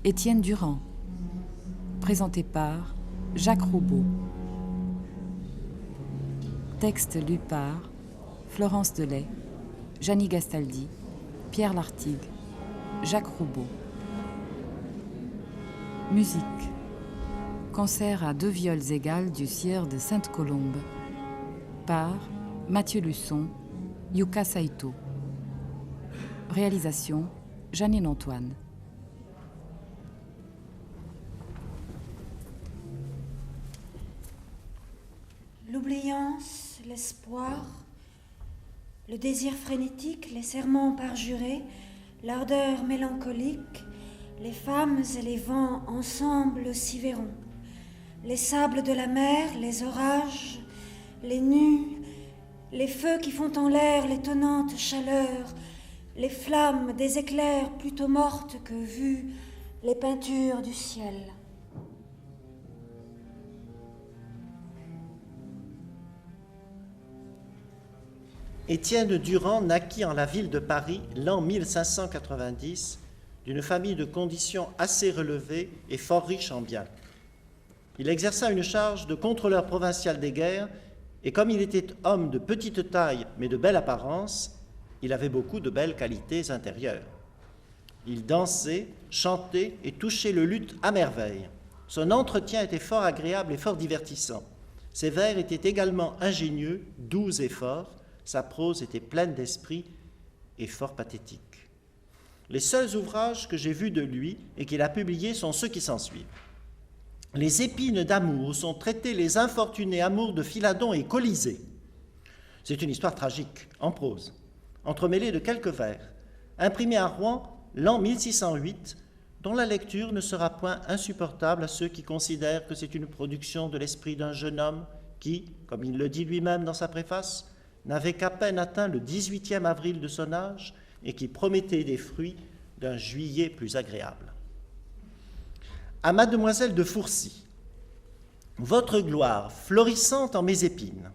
Étienne Durand. Présenté par Jacques Roubaud. Texte lu par Florence Delay, Janie Gastaldi, Pierre Lartigue, Jacques Roubaud. Musique. Concert à 2 viols égales du Sieur de Sainte-Colombe par Mathieu Luçon, Yuka Saito. Réalisation Janine Antoine. L'oubliance, l'espoir, le désir frénétique, les serments parjurés, l'ardeur mélancolique, les femmes et les vents ensemble s'y verront. Les sables de la mer, les orages, les nues, les feux qui font en l'air l'étonnante chaleur, les flammes des éclairs plutôt mortes que vues, les peintures du ciel. Étienne Durand naquit en la ville de Paris l'an 1590 d'une famille de conditions assez relevées et fort riche en biens. Il exerça une charge de contrôleur provincial des guerres et comme il était homme de petite taille mais de belle apparence, il avait beaucoup de belles qualités intérieures. Il dansait, chantait et touchait le luth à merveille. Son entretien était fort agréable et fort divertissant. Ses vers étaient également ingénieux, doux et forts. Sa prose était pleine d'esprit et fort pathétique. Les seuls ouvrages que j'ai vus de lui et qu'il a publiés sont ceux qui s'ensuivent. Les épines d'amour où sont traités les infortunés amours de Philadon et Colisée. C'est une histoire tragique, en prose, entremêlée de quelques vers, imprimée à Rouen l'an 1608, dont la lecture ne sera point insupportable à ceux qui considèrent que c'est une production de l'esprit d'un jeune homme qui, comme il le dit lui-même dans sa préface, n'avait qu'à peine atteint le 18e avril de son âge et qui promettait des fruits d'un juillet plus agréable. À Mademoiselle de Fourcy, votre gloire, florissante en mes épines,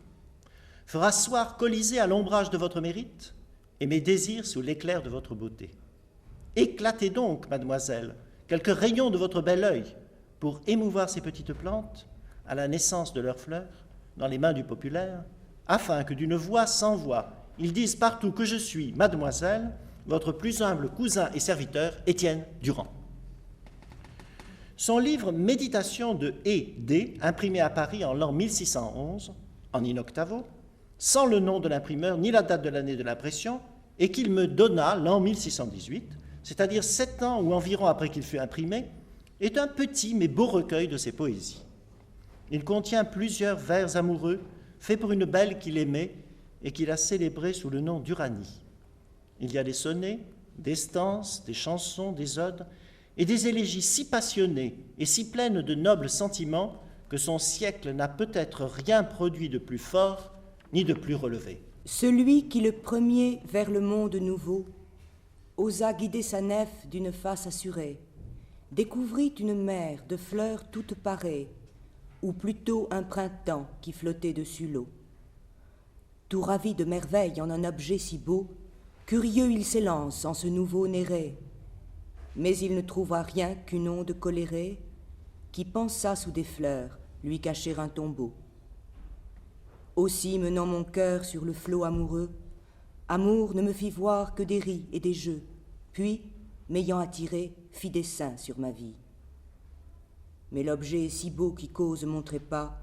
fera soir Colisée à l'ombrage de votre mérite et mes désirs sous l'éclair de votre beauté. Éclatez donc, mademoiselle, quelques rayons de votre bel œil pour émouvoir ces petites plantes à la naissance de leurs fleurs dans les mains du populaire, afin que d'une voix sans voix, ils disent partout que je suis, mademoiselle, votre plus humble cousin et serviteur, Étienne Durand. Son livre « Méditation de E. D », imprimé à Paris en l'an 1611, en in-octavo, sans le nom de l'imprimeur ni la date de l'année de l'impression, et qu'il me donna l'an 1618, c'est-à-dire 7 ans ou environ après qu'il fut imprimé, est un petit mais beau recueil de ses poésies. Il contient plusieurs vers amoureux, fait pour une belle qu'il aimait et qu'il a célébrée sous le nom d'Uranie. Il y a des sonnets, des stances, des chansons, des odes et des élégies si passionnées et si pleines de nobles sentiments que son siècle n'a peut-être rien produit de plus fort ni de plus relevé. Celui qui le premier vers le monde nouveau osa guider sa nef d'une face assurée, découvrit une mer de fleurs toutes parées, ou plutôt un printemps qui flottait dessus l'eau. Tout ravi de merveille en un objet si beau, curieux il s'élance en ce nouveau néré, mais il ne trouva rien qu'une onde colérée qui pensa sous des fleurs lui cacher un tombeau. Aussi menant mon cœur sur le flot amoureux, amour ne me fit voir que des ris et des jeux, puis, m'ayant attiré, fit des seins sur ma vie. Mais l'objet est si beau qui cause mon trépas,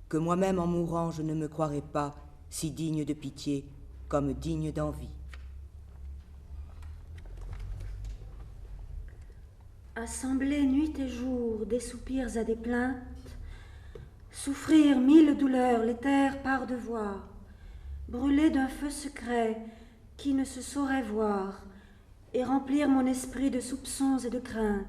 que moi-même en mourant je ne me croirais pas si digne de pitié comme digne d'envie. Assembler nuit et jour des soupirs à des plaintes, souffrir 1000 douleurs, l'éther par devoir, brûler d'un feu secret qui ne se saurait voir, et remplir mon esprit de soupçons et de craintes,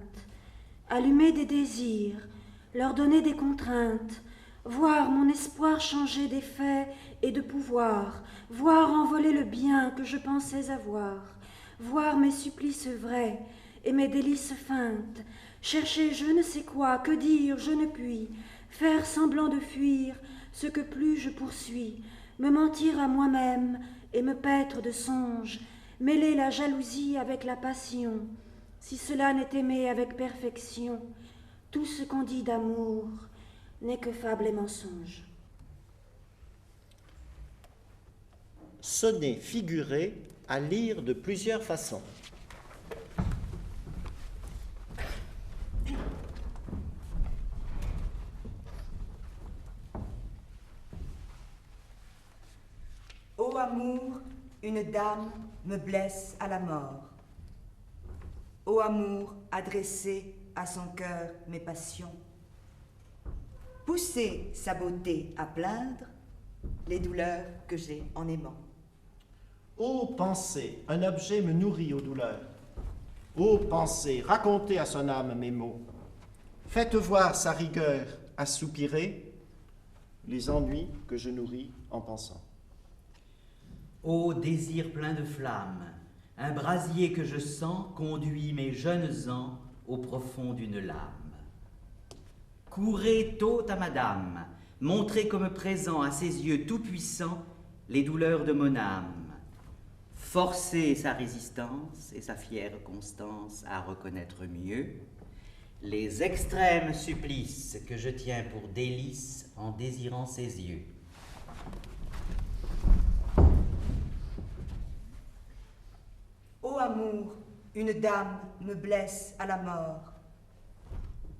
allumer des désirs, leur donner des contraintes, voir mon espoir changer d'effet et de pouvoir, voir envoler le bien que je pensais avoir, voir mes supplices vrais et mes délices feintes, chercher je ne sais quoi, que dire je ne puis, faire semblant de fuir ce que plus je poursuis, me mentir à moi-même et me paître de songes, mêler la jalousie avec la passion, Si cela n'est aimé avec perfection, tout ce qu'on dit d'amour n'est que fable et mensonge. Sonnet figuré à lire de plusieurs façons. Ô amour, une dame me blesse à la mort. Ô amour, adressé à son cœur mes passions. Pousser sa beauté à plaindre les douleurs que j'ai en aimant. Ô pensée, un objet me nourrit aux douleurs. Ô pensée, racontez à son âme mes maux. Faites voir sa rigueur à soupirer les ennuis que je nourris en pensant. Ô désir plein de flammes, un brasier que je sens conduit mes jeunes ans au profond d'une lame. Courez tôt à madame, montrez comme présent à ses yeux tout-puissants les douleurs de mon âme. Forcez sa résistance et sa fière constance à reconnaître mieux les extrêmes supplices que je tiens pour délices en désirant ses yeux. Ô amour, une dame me blesse à la mort.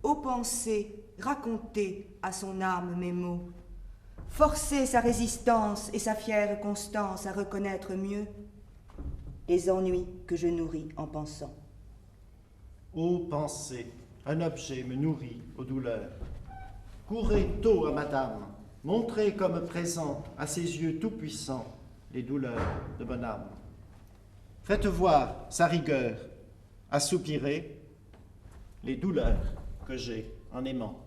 Ô pensée, racontez à son âme mes maux. Forcez sa résistance et sa fière constance à reconnaître mieux les ennuis que je nourris en pensant. Ô pensée, un objet me nourrit aux douleurs. Courez tôt à madame, montrez comme présent à ses yeux tout-puissants les douleurs de mon âme. Faites voir sa rigueur à soupirer les douleurs que j'ai en aimant.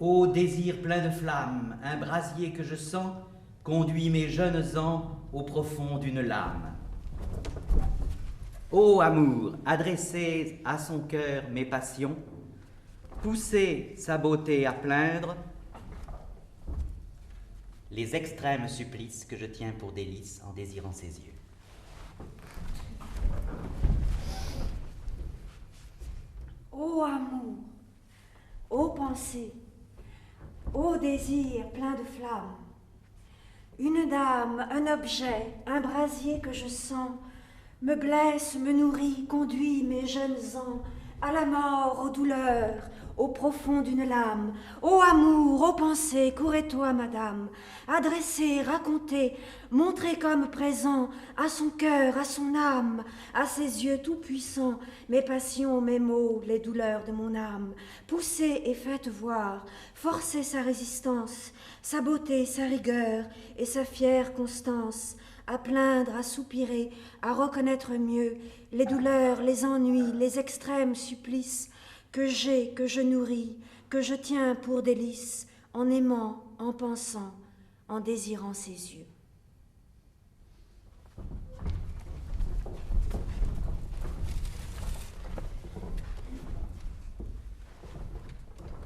Ô désir plein de flammes, un brasier que je sens conduit mes jeunes ans au profond d'une lame. Ô amour, adressez à son cœur mes passions, poussez sa beauté à plaindre les extrêmes supplices que je tiens pour délices en désirant ses yeux. Ô amour, ô pensée, ô désir plein de flammes, une dame, un objet, un brasier que je sens, me blesse, me nourrit, conduit mes jeunes ans à la mort, aux douleurs, au profond d'une lame. Ô amour, ô pensée, courez-toi, madame, adressez, racontez, montrez comme présent à son cœur, à son âme, à ses yeux tout-puissants, mes passions, mes maux, les douleurs de mon âme. Poussez et faites voir, forcez sa résistance, sa beauté, sa rigueur et sa fière constance, à plaindre, à soupirer, à reconnaître mieux les douleurs, les ennuis, les extrêmes supplices que j'ai, que je nourris, que je tiens pour délices, en aimant, en pensant, en désirant ses yeux.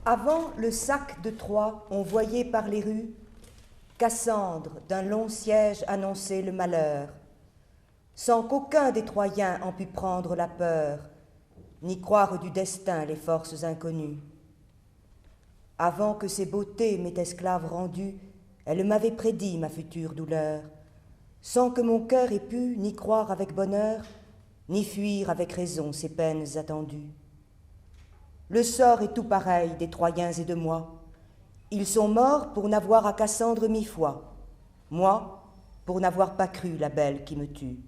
Avant le sac de Troie, on voyait par les rues Cassandre d'un long siège annonçait le malheur, sans qu'aucun des Troyens en pût prendre la peur, ni croire du destin les forces inconnues. Avant que ses beautés m'aient esclave rendue, elle m'avait prédit ma future douleur, sans que mon cœur ait pu ni croire avec bonheur, ni fuir avec raison ses peines attendues. Le sort est tout pareil des Troyens et de moi. Ils sont morts pour n'avoir à Cassandre mis foi, moi pour n'avoir pas cru la belle qui me tue.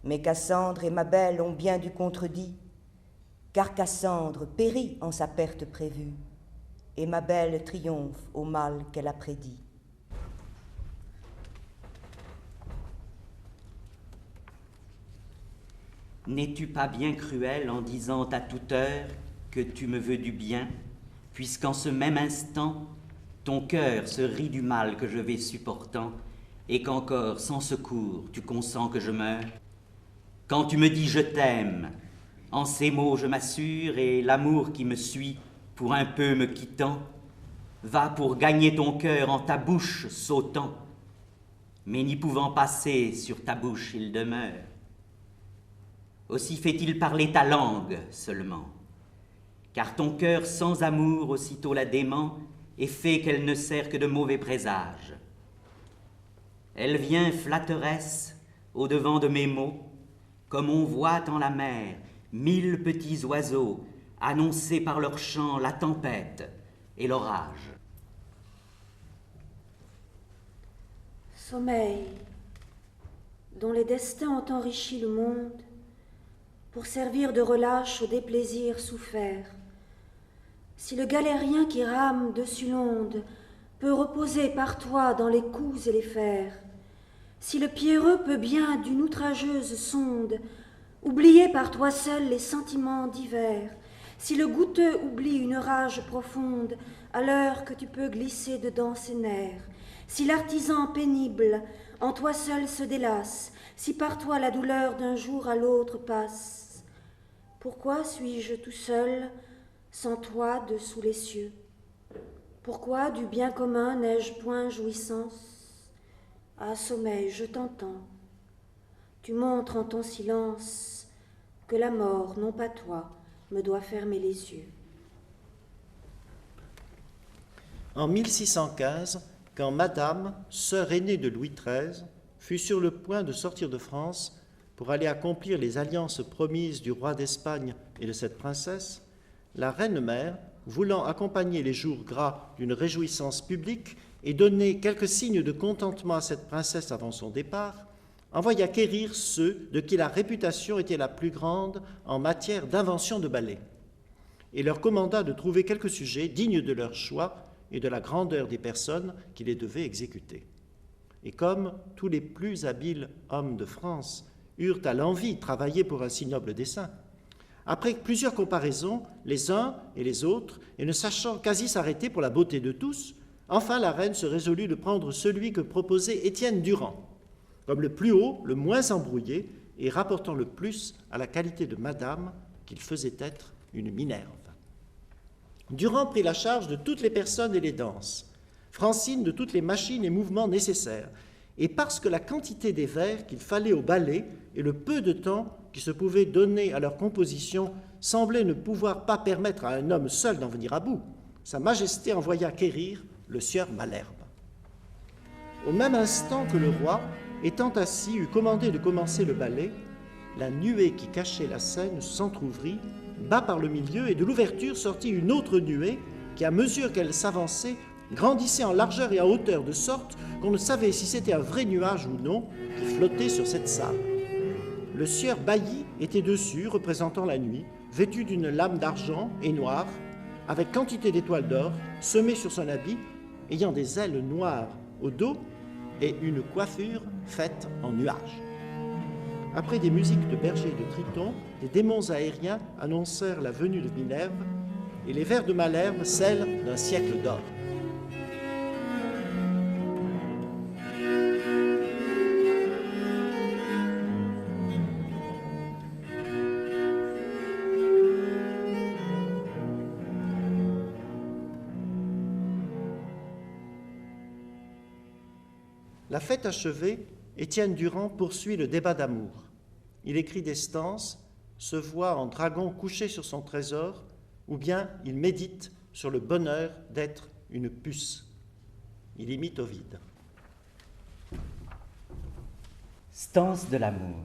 Mais Cassandre et ma belle ont bien du contredit, car Cassandre périt en sa perte prévue, et ma belle triomphe au mal qu'elle a prédit. N'es-tu pas bien cruel en disant à toute heure que tu me veux du bien, puisqu'en ce même instant, ton cœur se rit du mal que je vais supportant, et qu'encore, sans secours, tu consens que je meure? Quand tu me dis « je t'aime », en ces mots je m'assure, et l'amour qui me suit, pour un peu me quittant, va pour gagner ton cœur en ta bouche sautant, mais n'y pouvant passer sur ta bouche il demeure. aussi fait-il parler ta langue seulement. Car ton cœur sans amour aussitôt la dément et fait qu'elle ne sert que de mauvais présages. Elle vient flatteresse au-devant de mes mots, comme on voit en la mer 1000 petits oiseaux annoncer par leur chant la tempête et l'orage. Sommeil, dont les destins ont enrichi le monde pour servir de relâche aux déplaisirs soufferts. Si le galérien qui rame dessus l'onde peut reposer par toi dans les coups et les fers, si le pierreux peut bien d'une outrageuse sonde oublier par toi seul les sentiments divers, si le goutteux oublie une rage profonde à l'heure que tu peux glisser dedans ses nerfs, si l'artisan pénible en toi seul se délasse, si par toi la douleur d'un jour à l'autre passe, pourquoi suis-je tout seul sans toi dessous les cieux? Pourquoi du bien commun n'ai-je point jouissance? Ah, sommeil, je t'entends. Tu montres en ton silence que la mort, non pas toi, me doit fermer les yeux. En 1615, quand Madame, sœur aînée de Louis XIII, fut sur le point de sortir de France pour aller accomplir les alliances promises du roi d'Espagne et de cette princesse, la reine-mère, voulant accompagner les jours gras d'une réjouissance publique et donner quelques signes de contentement à cette princesse avant son départ, envoya quérir ceux de qui la réputation était la plus grande en matière d'invention de ballets, et leur commanda de trouver quelques sujets dignes de leur choix et de la grandeur des personnes qui les devaient exécuter. Et comme tous les plus habiles hommes de France eurent à l'envi travaillé pour un si noble dessein, après plusieurs comparaisons, les uns et les autres, et ne sachant quasi s'arrêter pour la beauté de tous, enfin la reine se résolut de prendre celui que proposait Étienne Durand, comme le plus haut, le moins embrouillé, et rapportant le plus à la qualité de Madame qu'il faisait être une Minerve. Durand prit la charge de toutes les personnes et les danses, Francine de toutes les machines et mouvements nécessaires, et parce que la quantité des vers qu'il fallait au ballet et le peu de temps qui se pouvait donner à leur composition semblait ne pouvoir pas permettre à un homme seul d'en venir à bout, Sa Majesté envoya quérir le sieur Malherbe. Au même instant que le roi, étant assis, eut commandé de commencer le ballet, la nuée qui cachait la scène s'entr'ouvrit, bas par le milieu, et de l'ouverture sortit une autre nuée qui, à mesure qu'elle s'avançait, grandissait en largeur et en hauteur, de sorte qu'on ne savait si c'était un vrai nuage ou non qui flottait sur cette salle. Le sieur Bailly était dessus, représentant la nuit, vêtu d'une lame d'argent et noire, avec quantité d'étoiles d'or, semées sur son habit, ayant des ailes noires au dos et une coiffure faite en nuages. Après des musiques de berger et de triton, des démons aériens annoncèrent la venue de Minerve, et les vers de Malherbe celles d'un siècle d'or. La fête achevée, Étienne Durand poursuit le débat d'amour. Il écrit des stances, se voit en dragon couché sur son trésor, ou bien il médite sur le bonheur d'être une puce. Il imite Ovide. Stance de l'amour.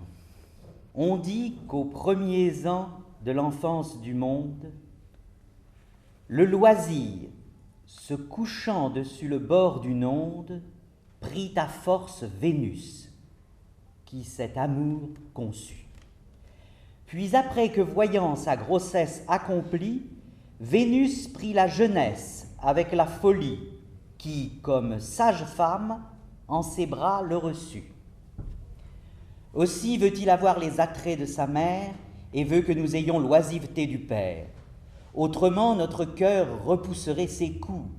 On dit qu'aux premiers ans de l'enfance du monde, le loisir, se couchant dessus le bord d'une onde, prit à force Vénus, qui cet amour conçut. Puis après que voyant sa grossesse accomplie, Vénus prit la jeunesse avec la folie, qui, comme sage femme, en ses bras le reçut. Aussi veut-il avoir les attraits de sa mère, et veut que nous ayons l'oisiveté du père. Autrement, notre cœur repousserait ses coups.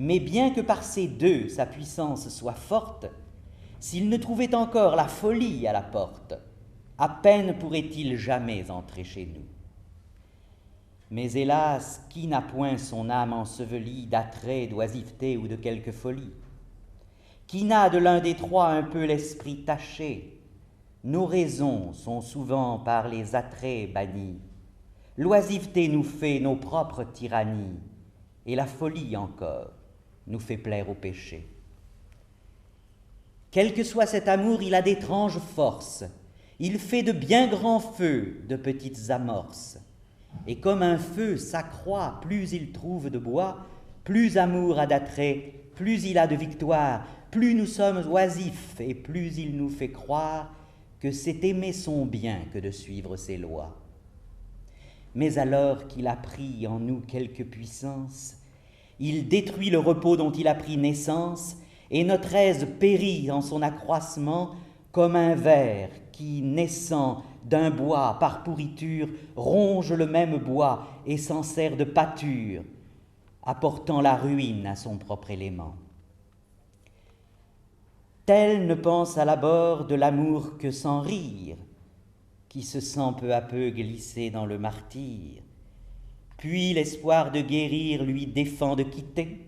Mais bien que par ces deux sa puissance soit forte, s'il ne trouvait encore la folie à la porte, à peine pourrait-il jamais entrer chez nous. Mais hélas, qui n'a point son âme ensevelie d'attrait, d'oisiveté ou de quelque folie? Qui n'a de l'un des trois un peu l'esprit taché? Nos raisons sont souvent par les attraits bannies. L'oisiveté nous fait nos propres tyrannies, et la folie encore nous fait plaire au péché. Quel que soit cet amour, il a d'étranges forces. Il fait de bien grands feux de petites amorces. Et comme un feu s'accroît, plus il trouve de bois, plus amour a d'attrait, plus il a de victoire, plus nous sommes oisifs, et plus il nous fait croire que c'est aimer son bien que de suivre ses lois. Mais alors qu'il a pris en nous quelque puissance, il détruit le repos dont il a pris naissance, et notre aise périt en son accroissement comme un ver qui, naissant d'un bois par pourriture, ronge le même bois et s'en sert de pâture, apportant la ruine à son propre élément. Tel ne pense à l'abord de l'amour que sans rire, qui se sent peu à peu glisser dans le martyre, puis l'espoir de guérir lui défend de quitter.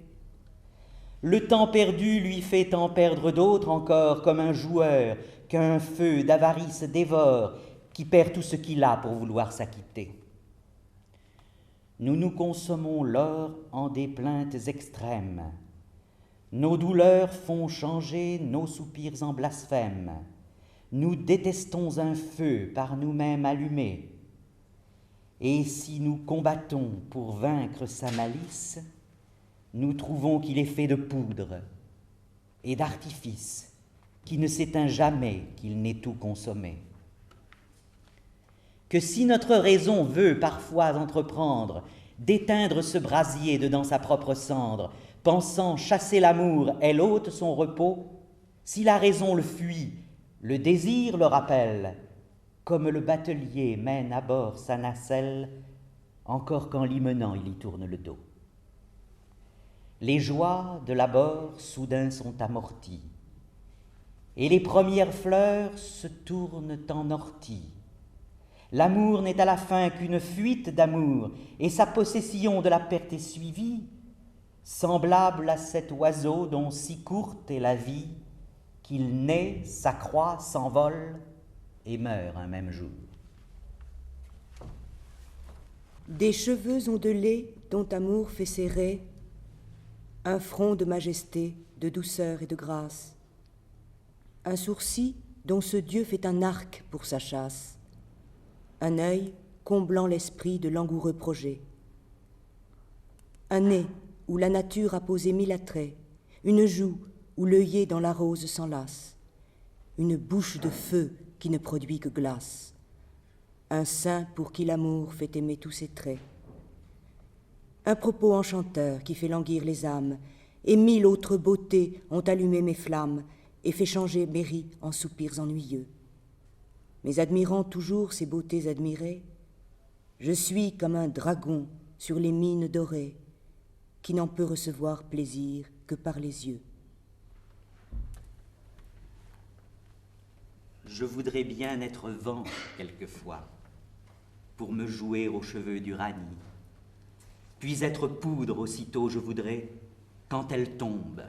Le temps perdu lui fait en perdre d'autres encore, comme un joueur qu'un feu d'avarice dévore, qui perd tout ce qu'il a pour vouloir s'acquitter. Nous nous consommons l'or en des plaintes extrêmes. Nos douleurs font changer nos soupirs en blasphème. Nous détestons un feu par nous-mêmes allumé. Et si nous combattons pour vaincre sa malice, nous trouvons qu'il est fait de poudre et d'artifice, qui ne s'éteint jamais qu'il n'ait tout consommé. Que si notre raison veut parfois entreprendre d'éteindre ce brasier dedans sa propre cendre, pensant chasser l'amour, elle ôte son repos, si la raison le fuit, le désir le rappelle, comme le batelier mène à bord sa nacelle, encore qu'en l'y menant il y tourne le dos. Les joies de l'abord soudain sont amorties, et les premières fleurs se tournent en orties. L'amour n'est à la fin qu'une fuite d'amour, et sa possession de la perte est suivie, semblable à cet oiseau dont si courte est la vie, qu'il naît, s'accroît, s'envole et meurt un même jour. Des cheveux ondulés dont amour fait serrer un front de majesté, de douceur et de grâce, un sourcil dont ce Dieu fait un arc pour sa chasse, un œil comblant l'esprit de langoureux projets, un nez où la nature a posé mille attraits, une joue où l'œillet dans la rose s'enlace, une bouche de feu qui ne produit que glace, un sein pour qui l'amour fait aimer tous ses traits, un propos enchanteur qui fait languir les âmes, et mille autres beautés ont allumé mes flammes et fait changer mes ris en soupirs ennuyeux. Mais admirant toujours ces beautés admirées, je suis comme un dragon sur les mines dorées, qui n'en peut recevoir plaisir que par les yeux. Je voudrais bien être vent quelquefois, pour me jouer aux cheveux d'Uranie, puis être poudre aussitôt je voudrais, quand elle tombe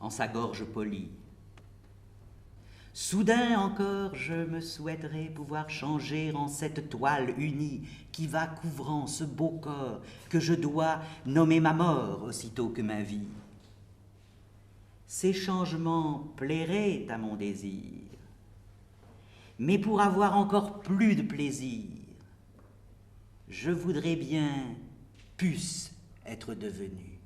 en sa gorge polie. Soudain encore je me souhaiterais pouvoir changer en cette toile unie qui va couvrant ce beau corps que je dois nommer ma mort aussitôt que ma vie. Ces changements plairaient à mon désir, mais pour avoir encore plus de plaisir, je voudrais bien puce être devenue.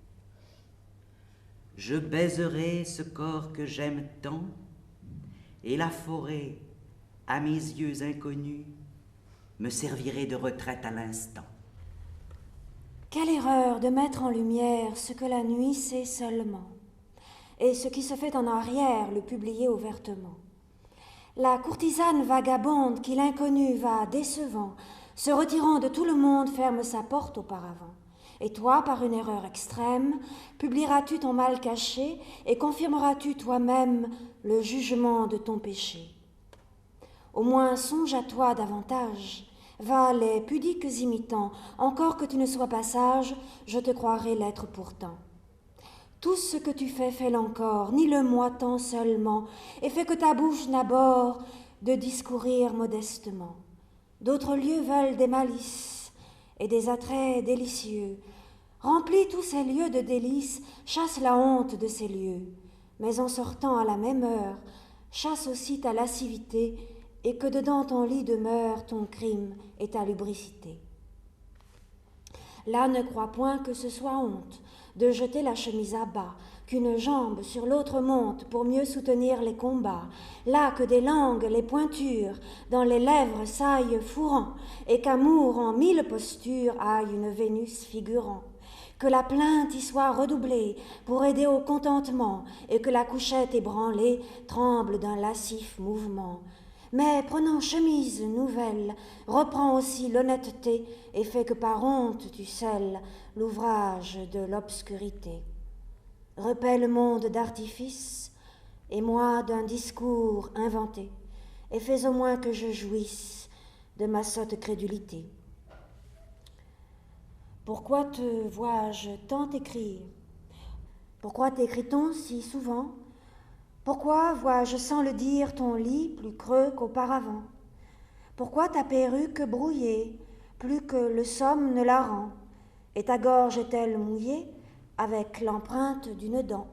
Je baiserai ce corps que j'aime tant, et la forêt, à mes yeux inconnus, me servirait de retraite à l'instant. Quelle erreur de mettre en lumière ce que la nuit sait seulement, et ce qui se fait en arrière le publier ouvertement. La courtisane vagabonde qui l'inconnu va décevant, se retirant de tout le monde, ferme sa porte auparavant. Et toi, par une erreur extrême, publieras-tu ton mal caché et confirmeras-tu toi-même le jugement de ton péché. Au moins songe à toi davantage, va les pudiques imitant, encore que tu ne sois pas sage, je te croirai l'être pourtant. Tout ce que tu fais, fais-le encore, ni le moi tant seulement, et fais que ta bouche n'aborde de discourir modestement. D'autres lieux veulent des malices et des attraits délicieux. Remplis tous ces lieux de délices, chasse la honte de ces lieux. Mais en sortant à la même heure, chasse aussi ta lascivité, et que dedans ton lit demeure ton crime et ta lubricité. Là ne crois point que ce soit honte de jeter la chemise à bas, qu'une jambe sur l'autre monte pour mieux soutenir les combats, là que des langues les pointures dans les lèvres saillent fourrant, et qu'amour en 1000 postures aille une Vénus figurant, que la plainte y soit redoublée pour aider au contentement, et que la couchette ébranlée tremble d'un lascif mouvement. Mais prenant chemise nouvelle, reprends aussi l'honnêteté, et fais que par honte tu scelles l'ouvrage de l'obscurité. Repais le monde d'artifice, et moi d'un discours inventé, et fais au moins que je jouisse de ma sotte crédulité. Pourquoi te vois-je tant écrire? Pourquoi t'écrit-on si souvent? Pourquoi vois-je sans le dire ton lit plus creux qu'auparavant? Pourquoi ta perruque brouillée, plus que le somme ne la rend, et ta gorge est-elle mouillée avec l'empreinte d'une dent?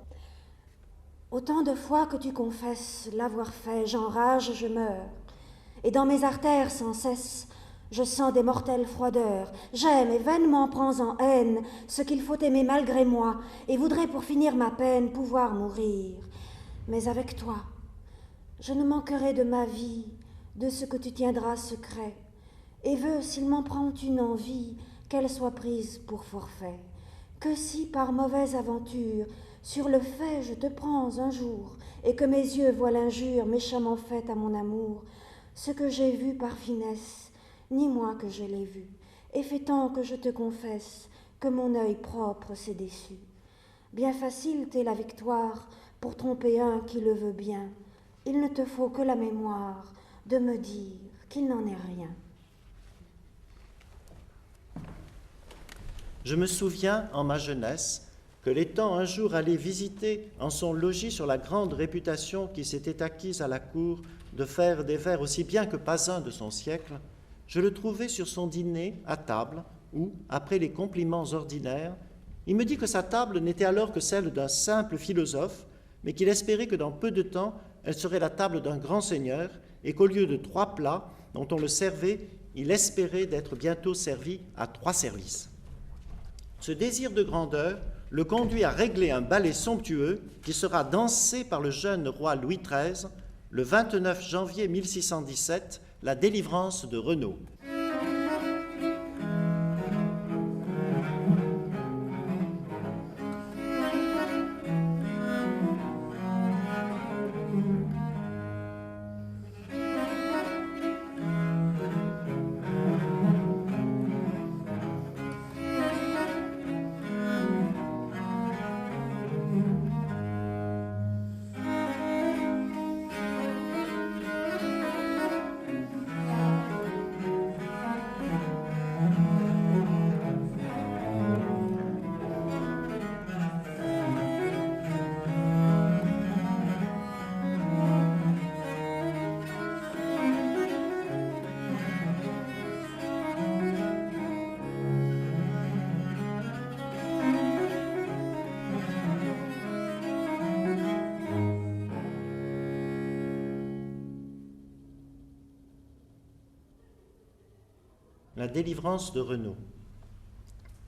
Autant de fois que tu confesses l'avoir fait, j'enrage, je meurs, et dans mes artères sans cesse, je sens des mortelles froideurs. J'aime et vainement prends en haine ce qu'il faut aimer malgré moi, et voudrais pour finir ma peine pouvoir mourir. Mais avec toi, je ne manquerai de ma vie, de ce que tu tiendras secret, et veux, s'il m'en prend une envie, qu'elle soit prise pour forfait. Que si, par mauvaise aventure, sur le fait je te prends un jour, et que mes yeux voient l'injure méchamment faite à mon amour, ce que j'ai vu par finesse, ni moi que je l'ai vu, et fait tant que je te confesse que mon œil propre s'est déçu. Bien facile t'est la victoire pour tromper un qui le veut bien. Il ne te faut que la mémoire de me dire qu'il n'en est rien. Je me souviens, en ma jeunesse, que l'étant un jour allé visiter en son logis sur la grande réputation qui s'était acquise à la cour de faire des vers aussi bien que pas un de son siècle, je le trouvai sur son dîner à table où, après les compliments ordinaires, il me dit que sa table n'était alors que celle d'un simple philosophe, mais qu'il espérait que dans peu de temps, elle serait la table d'un grand seigneur, et qu'au lieu de 3 plats dont on le servait, il espérait d'être bientôt servi à 3 services. Ce désir de grandeur le conduit à régler un ballet somptueux qui sera dansé par le jeune roi Louis XIII le 29 janvier 1617, la délivrance de Renaud. La délivrance de Renaud.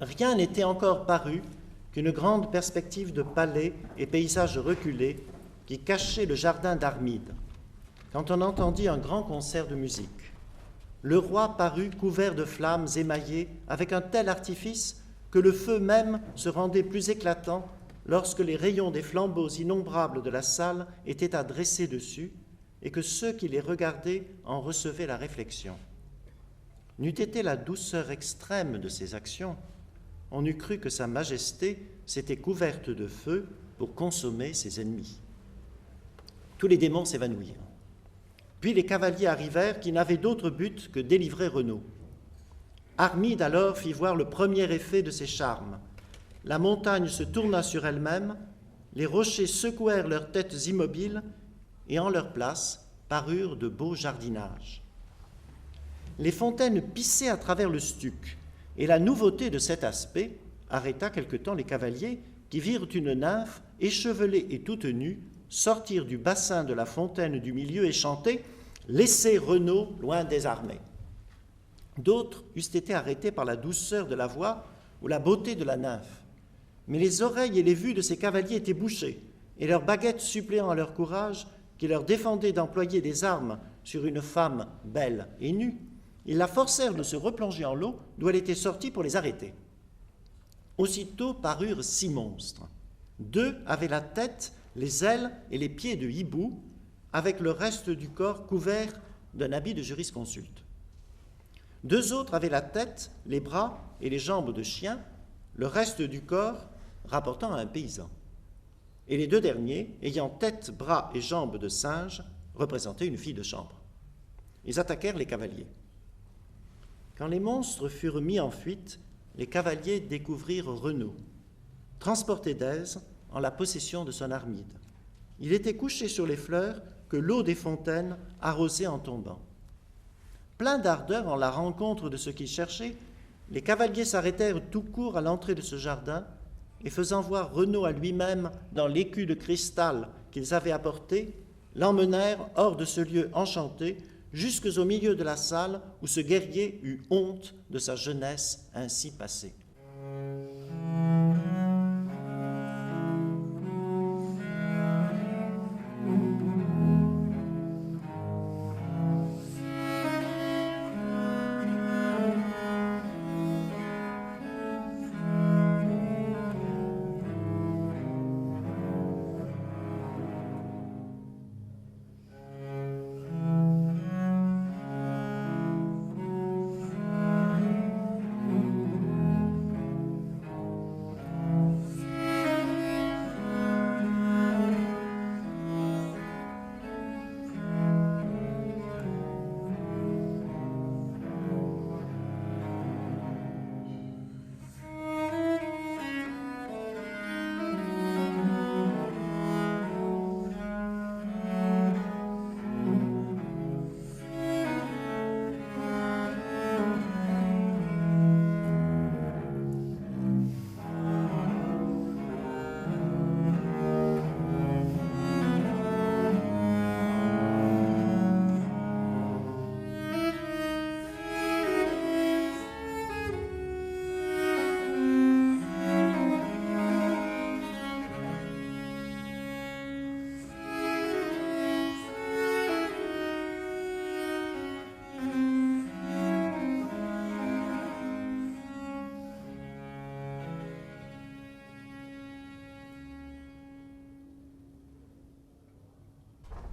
Rien n'était encore paru qu'une grande perspective de palais et paysages reculés qui cachait le jardin d'Armide, quand on entendit un grand concert de musique. Le roi parut couvert de flammes émaillées avec un tel artifice que le feu même se rendait plus éclatant lorsque les rayons des flambeaux innombrables de la salle étaient adressés dessus et que ceux qui les regardaient en recevaient la réflexion. N'eût été la douceur extrême de ses actions, on eût cru que sa majesté s'était couverte de feu pour consommer ses ennemis. Tous les démons s'évanouirent. Puis les cavaliers arrivèrent qui n'avaient d'autre but que délivrer Renaud. Armide alors fit voir le premier effet de ses charmes. La montagne se tourna sur elle-même, les rochers secouèrent leurs têtes immobiles, et en leur place parurent de beaux jardinages. Les fontaines pissaient à travers le stuc, et la nouveauté de cet aspect arrêta quelque temps les cavaliers qui virent une nymphe échevelée et toute nue sortir du bassin de la fontaine du milieu et chanter « Laissez Renaud loin des armées ». D'autres eussent été arrêtés par la douceur de la voix ou la beauté de la nymphe. Mais les oreilles et les vues de ces cavaliers étaient bouchées, et leurs baguettes suppléant à leur courage, qui leur défendait d'employer des armes sur une femme belle et nue, ils la forcèrent de se replonger en l'eau d'où elle était sortie pour les arrêter. Aussitôt parurent 6 monstres. 2 avaient la tête, les ailes et les pieds de hibou, avec le reste du corps couvert d'un habit de jurisconsulte. 2 autres avaient la tête, les bras et les jambes de chien, le reste du corps rapportant à un paysan. Et les 2 derniers, ayant tête, bras et jambes de singe, représentaient une fille de chambre. Ils attaquèrent les cavaliers. Quand les monstres furent mis en fuite, les cavaliers découvrirent Renaud, transporté d'aise en la possession de son armide. Il était couché sur les fleurs que l'eau des fontaines arrosait en tombant. Pleins d'ardeur en la rencontre de ce qu'ils cherchaient, les cavaliers s'arrêtèrent tout court à l'entrée de ce jardin et faisant voir Renaud à lui-même dans l'écu de cristal qu'ils avaient apporté, l'emmenèrent hors de ce lieu enchanté jusqu'au milieu de la salle où ce guerrier eut honte de sa jeunesse ainsi passée.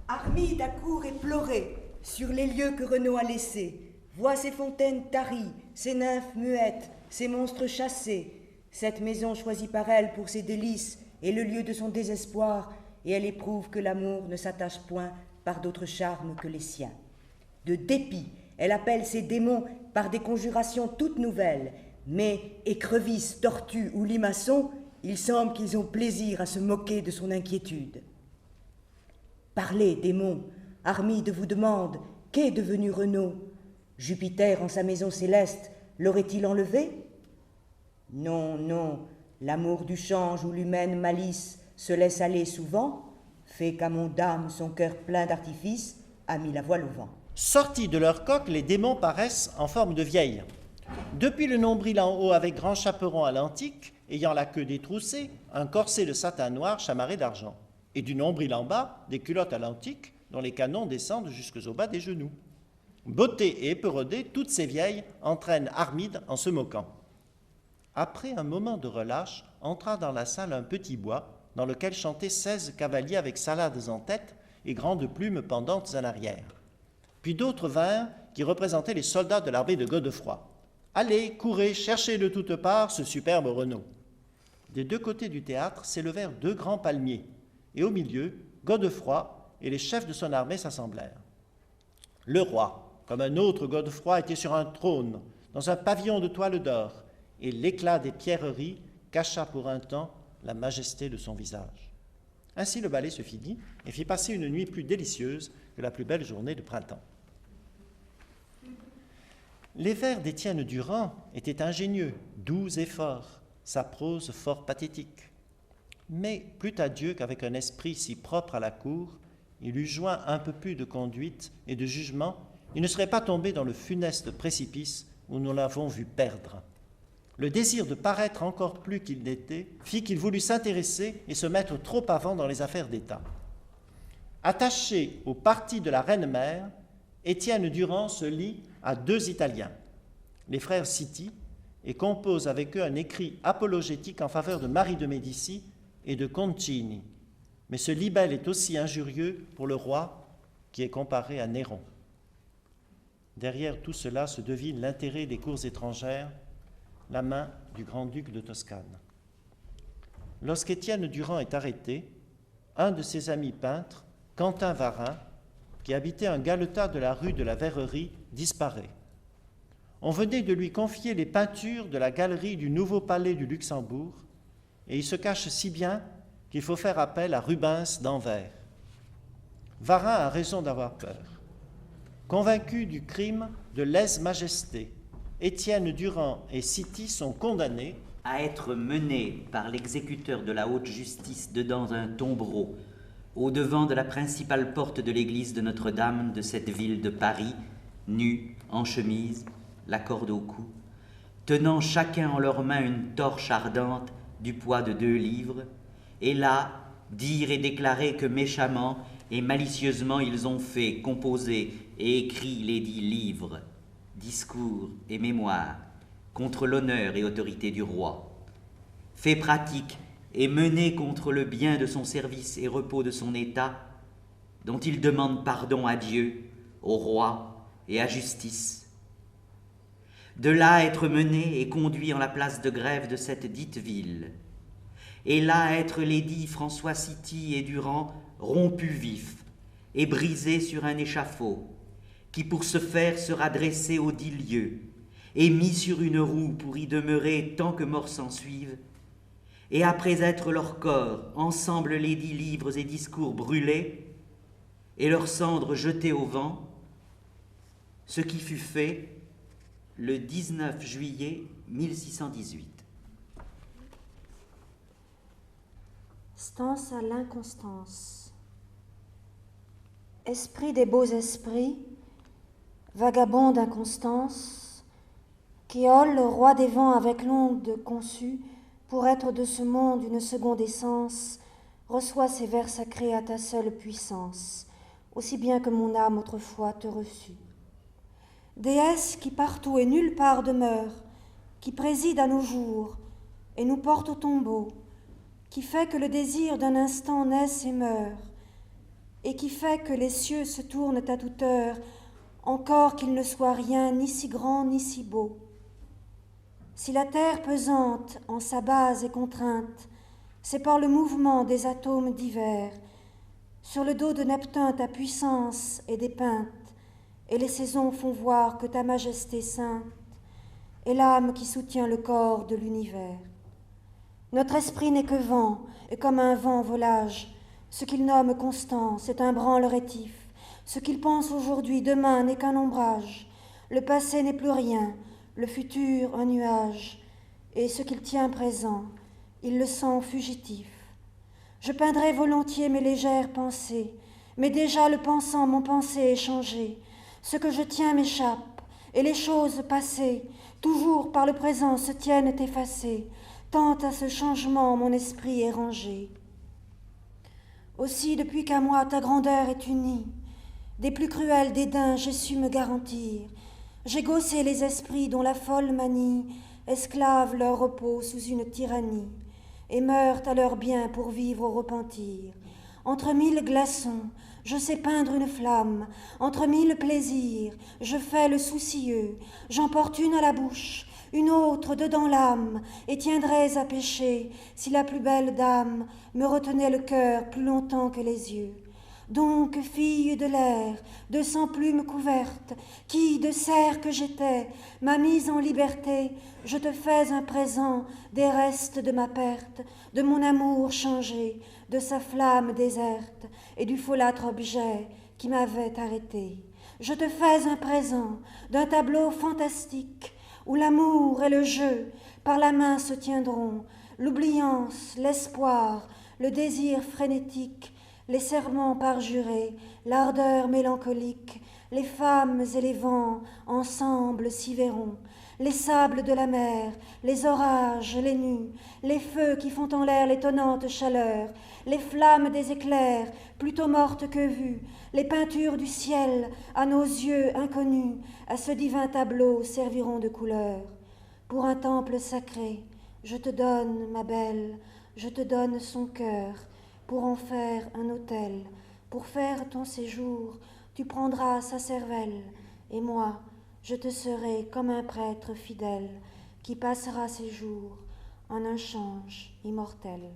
Armide accourt éplorée sur les lieux que Renaud a laissés, voit ses fontaines taries, ses nymphes muettes, ses monstres chassés. Cette maison choisie par elle pour ses délices est le lieu de son désespoir, et elle éprouve que l'amour ne s'attache point par d'autres charmes que les siens. De dépit, elle appelle ses démons par des conjurations toutes nouvelles, mais écrevisses, tortues ou limaçons, il semble qu'ils ont plaisir à se moquer de son inquiétude. Parlez, démons, Armide vous demande, qu'est devenu Renaud? Jupiter en sa maison céleste l'aurait-il enlevé? Non, non, l'amour du change ou l'humaine malice se laisse aller souvent, fait qu'à mon dame son cœur plein d'artifice a mis la voile au vent. Sortis de leur coque, les démons paraissent en forme de vieilles. Depuis le nombril en haut avec grand chaperon à l'antique, ayant la queue détroussée, un corset de satin noir chamarré d'argent. Et du nombril en bas, des culottes à l'antique, dont les canons descendent jusqu'au bas des genoux. Bottées et éperonnées, toutes ces vieilles entraînent Armide en se moquant. Après un moment de relâche, entra dans la salle un petit bois, dans lequel chantaient 16 cavaliers avec salades en tête et grandes plumes pendantes en arrière. Puis d'autres vinrent, qui représentaient les soldats de l'armée de Godefroy. Allez, courez, cherchez de toutes parts ce superbe Renaud. Des 2 côtés du théâtre s'élevèrent 2 grands palmiers, et au milieu, Godefroy et les chefs de son armée s'assemblèrent. Le roi, comme un autre Godefroy, était sur un trône, dans un pavillon de toile d'or, et l'éclat des pierreries cacha pour un temps la majesté de son visage. Ainsi le ballet se finit et fit passer une nuit plus délicieuse que la plus belle journée de printemps. Les vers d'Étienne Durand étaient ingénieux, doux et forts, sa prose fort pathétique. Mais plût à Dieu qu'avec un esprit si propre à la cour, il eût joint un peu plus de conduite et de jugement, il ne serait pas tombé dans le funeste précipice où nous l'avons vu perdre. Le désir de paraître encore plus qu'il n'était fit qu'il voulut s'intéresser et se mettre trop avant dans les affaires d'État. Attaché au parti de la reine-mère, Étienne Durand se lie à 2 Italiens, les frères Citti, et compose avec eux un écrit apologétique en faveur de Marie de Médicis et de Concini. Mais ce libelle est aussi injurieux pour le roi qui est comparé à Néron. Derrière tout cela se devine l'intérêt des cours étrangères, la main du grand-duc de Toscane. Lorsqu'Étienne Durand est arrêté, un de ses amis peintres, Quentin Varin, qui habitait un galetas de la rue de la Verrerie, disparaît. On venait de lui confier les peintures de la galerie du nouveau palais du Luxembourg, et il se cache si bien qu'il faut faire appel à Rubens d'Anvers. Varin a raison d'avoir peur. Convaincu du crime de lèse-majesté, Étienne Durand et Citti sont condamnés à être menés par l'exécuteur de la haute justice dedans un tombereau, au-devant de la principale porte de l'église de Notre-Dame de cette ville de Paris, nus, en chemise, la corde au cou, tenant chacun en leurs mains une torche ardente du poids de 2 livres, et là, dire et déclarer que méchamment et malicieusement ils ont fait, composé et écrit les 10 livres, discours et mémoires, contre l'honneur et autorité du roi, fait pratique et mené contre le bien de son service et repos de son état, dont il demande pardon à Dieu, au roi et à justice. De là être mené et conduit en la place de grève de cette dite ville, et là être lesdits François Citti et Durand rompus vifs et brisés sur un échafaud, qui pour ce faire sera dressé aux 10 lieux, et mis sur une roue pour y demeurer tant que mort s'en suive, et après être leurs corps, ensemble les 10 livres et discours brûlés, et leurs cendres jetées au vent, ce qui fut fait le 19 juillet 1618. Stance à l'inconstance. Esprit des beaux esprits, vagabond d'inconstance, qui hole le roi des vents avec l'onde conçue pour être de ce monde une seconde essence, reçois ces vers sacrés à ta seule puissance, aussi bien que mon âme autrefois te reçut. Déesse qui partout et nulle part demeure, qui préside à nos jours et nous porte au tombeau, qui fait que le désir d'un instant naisse et meure, et qui fait que les cieux se tournent à toute heure, encore qu'il ne soit rien ni si grand ni si beau. Si la terre pesante en sa base est contrainte, c'est par le mouvement des atomes divers. Sur le dos de Neptune ta puissance est dépeinte, et les saisons font voir que ta majesté sainte est l'âme qui soutient le corps de l'univers. Notre esprit n'est que vent, et comme un vent volage, ce qu'il nomme constance est un branle rétif. Ce qu'il pense aujourd'hui, demain n'est qu'un ombrage. Le passé n'est plus rien, le futur un nuage. Et ce qu'il tient présent, il le sent fugitif. Je peindrais volontiers mes légères pensées, mais déjà le pensant, mon pensée est changé. Ce que je tiens m'échappe, et les choses passées, toujours par le présent, se tiennent effacées. Tant à ce changement mon esprit est rangé. Aussi, depuis qu'à moi ta grandeur est unie, des plus cruels dédains j'ai su me garantir. J'ai gaussé les esprits dont la folle manie esclave leur repos sous une tyrannie, et meurent à leur bien pour vivre au repentir. Entre 1000 glaçons, je sais peindre une flamme, entre 1000 plaisirs, je fais le soucieux, j'emporte une à la bouche, une autre dedans l'âme, et tiendrais à pécher si la plus belle dame me retenait le cœur plus longtemps que les yeux. Donc, fille de l'air, de cent plumes couvertes, qui, de cerf que j'étais, m'a mise en liberté, je te fais un présent des restes de ma perte, de mon amour changé, de sa flamme déserte et du folâtre objet qui m'avait arrêté. Je te fais un présent d'un tableau fantastique où l'amour et le jeu par la main se tiendront, l'oubliance, l'espoir, le désir frénétique, les serments parjurés, l'ardeur mélancolique, les femmes et les vents ensemble s'y verront, les sables de la mer, les orages, les nues, les feux qui font en l'air l'étonnante chaleur, les flammes des éclairs, plutôt mortes que vues, les peintures du ciel, à nos yeux inconnus, à ce divin tableau serviront de couleur. Pour un temple sacré, je te donne, ma belle, je te donne son cœur, pour en faire un autel. Pour faire ton séjour, tu prendras sa cervelle, et moi, je te serai comme un prêtre fidèle qui passera ses jours en un change immortel.